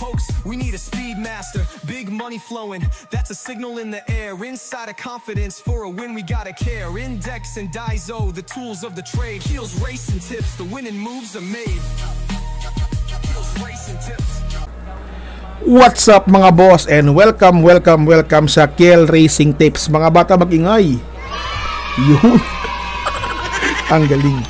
hoax, we need a speed master. Big money flowing, that's a signal in the air. Inside of confidence, for a win we gotta care. Index and Daiso, the tools of the trade. Heels, racing tips, the winning moves are made. Heels, racing tips. What's up mga boss, and welcome sa Kiel Racing Tips. Mga bata, mag-ingay. Yun. Ang galing.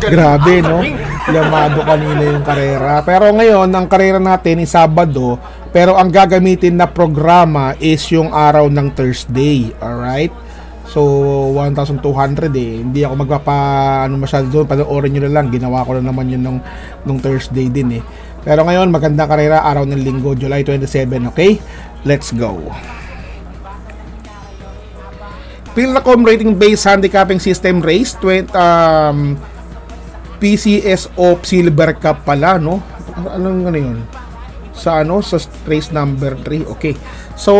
Grabe, no? Lamado kanina yung karera. Pero ngayon, ang karera natin is Sabado. Pero ang gagamitin na programa is yung araw ng Thursday. Alright? So, 1,200 eh. Hindi ako ano masyado doon. Panoorin nyo na lang. Ginawa ko na naman yun nung Thursday din eh. Pero ngayon, magandang karera. Araw ng Linggo, July 27. Okay? Let's go. Pilracom Rating Based Handicapping System Race PCSO Silver Cup pala, no? Anong ano yun? Sa race number 3. Okay. So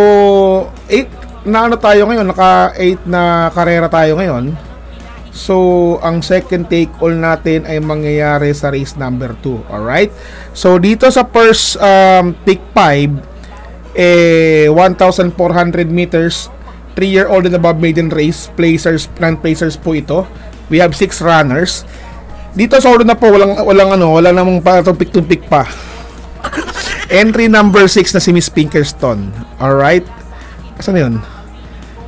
8 na tayo ngayon, naka 8 na karera tayo ngayon. So ang second take all natin ay mangyayari sa race number 2. Alright? So dito sa first take 5 1,400 meters, 3-year-old and above maiden race, placers, non-placers po ito. We have 6 runners. Dito solo na po, wala namang tumpik-tumpik pa. Entry number 6 na si Miss Pinkerton. Alright? Saan yun?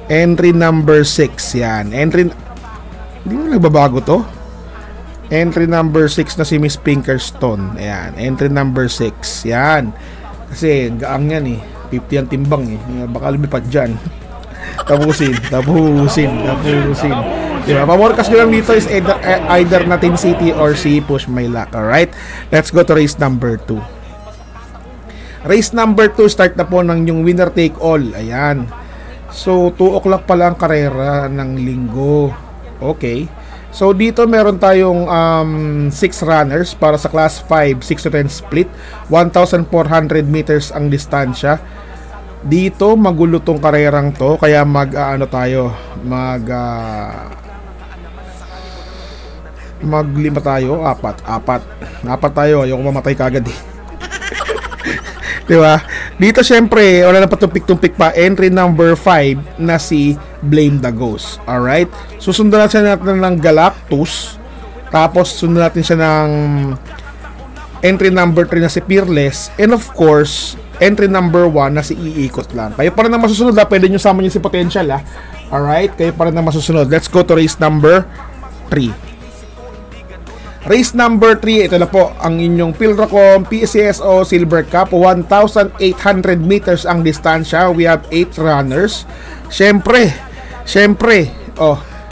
Entry number 6. Yan. Entry, hindi mo nagbabago to? Entry number 6 na si Miss Pinkerton. Ayan. Entry number 6. Yan. Kasi gaang yan eh. 50 ang timbang eh. Baka lumipat dyan. Tapusin. Diba? Pamorkas nyo lang dito is either na Team City or si Push My Luck. Alright? Let's go to race number 2. Race number 2, start na po ng yung winner take all. Ayan. So, 2 o'clock pala ang karera ng Linggo. Okay. So, dito meron tayong 6 runners para sa class 5, 6 to 10 split. 1,400 meters ang distansya. Dito magulo tong karerang to, kaya maglima tayo, apat tayo, ayoko mamatay kagad eh. Diba? Dito syempre wala na patumpik-tumpik pa. Entry number 5 na si Blame the Ghost. Alright, susundan natin ng Galactus, tapos sundan natin siya ng entry number 3 na si Fearless, and of course entry number 1 na si Iikot lang. Kayo pa rin na masusunod ha. Pwede nyo sama nyo si Potential ha. Alright? Kayo pa rin na masusunod. Let's go to race number 3. Race number 3. Ito na po ang inyong Pilracom PCSO Silver Cup. 1,800 meters ang distansya. We have 8 runners. Siyempre.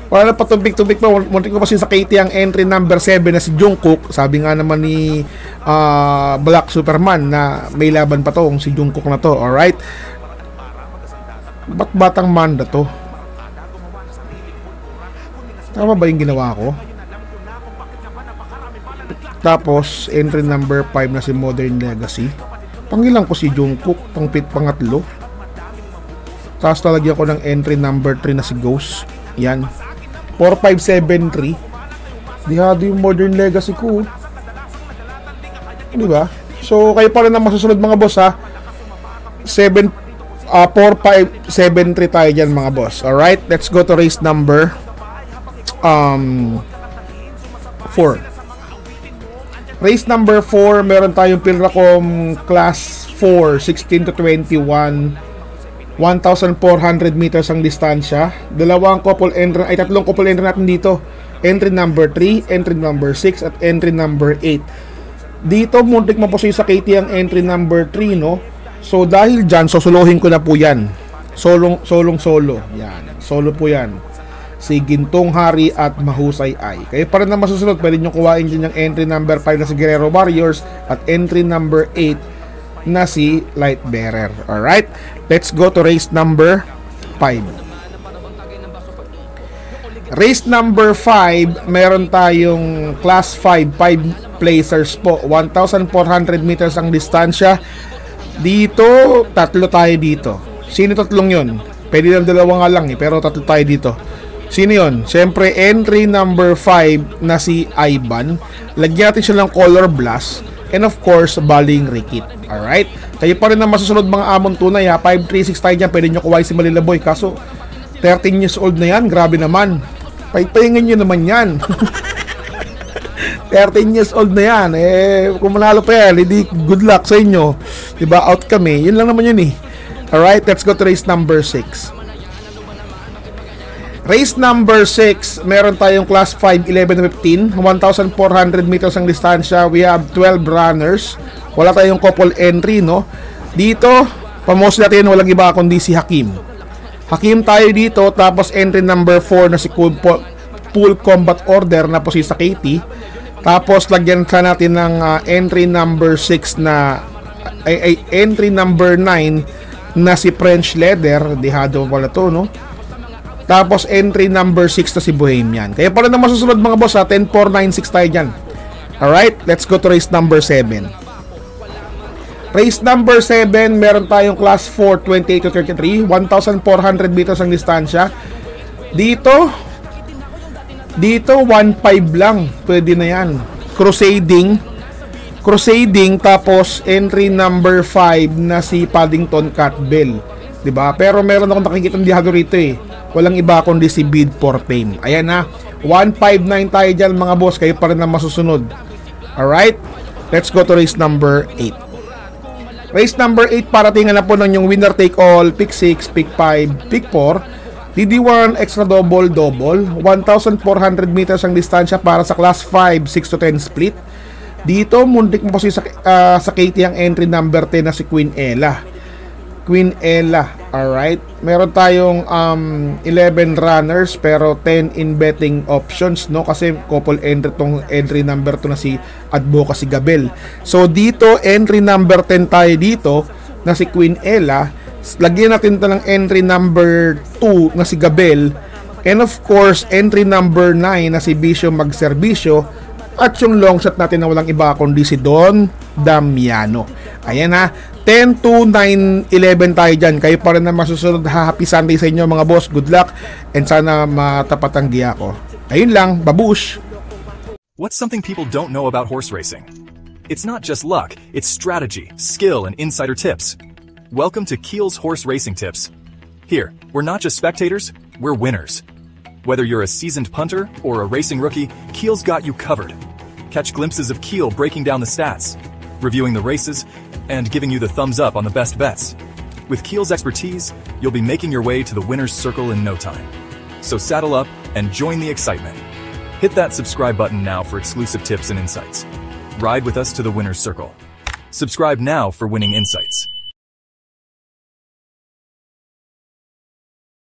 Wala na patumbik-tumbik pa. Muntik ko pa sa KT ang entry number 7 na si Jungkook. Sabi nga naman ni Black Superman na may laban pa to kung si Jungkook na to. Alright? Ba't batang manda to? Tama ba yung ginawa ko? Tapos entry number 5 na si Modern Legacy. Pangilang ko si Jungkook. Pangatlo. Tapos talagyan ko ng entry number 3 na si Ghost. Yan. 4573. Dihado yung Modern Legacy ko. Diba? So kayo pa rin ang masusunod mga boss ha. 4573 tayo dyan mga boss. Alright, let's go to race number 4. Race number 4, meron tayong Pilracom class 4, 16 to 21, 1,400 meters ang distansya. Tatlong couple entry natin dito. Entry number 3, entry number 6, at entry number 8. Dito muntik mapusoy sa KT ang entry number 3, no? So dahil dyan, susuluhin ko na po yan. Solo. Yan. Solo po yan. Si Gintong Hari at Mahusay Ay. Kayo pa rin na masusunod. Pwede nyo kuhain dyan yung entry number 5 na si Guerrero Warriors at entry number 8 na si Light Bearer. Alright, let's go to race number 5. Race number 5, meron tayong class 5 placers po. 1,400 meters ang distansya. Dito, tatlo tayo dito. Sino tatlong yun? Pwede lang dalawa nga lang eh, pero tatlo tayo dito. Sino yun? Siyempre, entry number 5 na si Ivan. Lagyan natin siya ng color blast. and of course, Baling Rikit. Alright? Kayo pa rin ang masusunod mga amon tunay ha. 536 tayo dyan. Pwede nyo kuwai si Malilaboy. Kaso, 13 years old na yan. Grabe naman. Pahingin nyo naman yan. 13 years old na yan. Kung manalo pa yan, hindi good luck sa inyo. Diba? Out kami. Yun lang naman yun eh. Alright, let's go to race number 6. Race number 6, meron tayong class 5, 11, 15. 1,400 meters ang distansya. We have 12 runners. Wala tayong couple entry, no? Dito, pamos natin, walang iba kundi si Hakim. Hakim tayo dito, tapos entry number 4 na si Full Combat Order na po si Sakati. Tapos lagyan sa natin ng entry number 6 na entry number 9 na si French Leather. Dihado pala to, no? Tapos entry number 6 na si Bohemian. Kaya pala na masusunod mga boss ha. 10, 4, 9, 6 tayo dyan. Alright, let's go to race number 7. Race number 7, meron tayong class 4, 28 to 33. 1,400 meters ang distansya. Dito 1.5 lang. Pwede na yan. Crusading, tapos entry number 5 na si Paddington Catbell. Diba? Pero meron akong nakikita dihado rito eh. Walang iba kundi si Bid for Fame. Ayan na. 159 tayo dyan mga boss. Kayo pa rin ang masusunod. Alright? Let's go to race number 8. Race number 8, paratingan na po ng yung winner take all, pick 6, pick 5, pick 4. DD1 extra double. 1,400 meters ang distansya para sa class 5, 6 to 10 split. Dito, muntik mo po si Katie ang entry number 10 na si Queen Ella. Alright. Meron tayong 11 runners pero 10 in betting options, no? Kasi couple entry tong entry number 2 na si Advocacy Gabel. So dito, entry number 10 tayo dito na si Queen Ella. Lagyan natin ito ng entry number 2 na si Gabel. And of course, entry number 9 na si Bisyo Magserbisyo. At yung long shot natin na walang iba kundi si Don Damiano. Ayan ha. 10 to 9, 11 tayo dyan. Kayo pa rin na masusunod. Happy Sunday sa inyo mga boss. Good luck. And sana matapat ang giya ko. Ayun lang. Babush! What's something people don't know about horse racing? It's not just luck. It's strategy, skill, and insider tips. Welcome to Keel's Horse Racing Tips. Here, we're not just spectators, we're winners. Whether you're a seasoned punter or a racing rookie, Keel's got you covered. Catch glimpses of Keel breaking down the stats, reviewing the races, and giving you the thumbs up on the best bets. With Keel's expertise, you'll be making your way to the winner's circle in no time. So saddle up and join the excitement. Hit that subscribe button now for exclusive tips and insights. Ride with us to the winner's circle. Subscribe now for winning insights.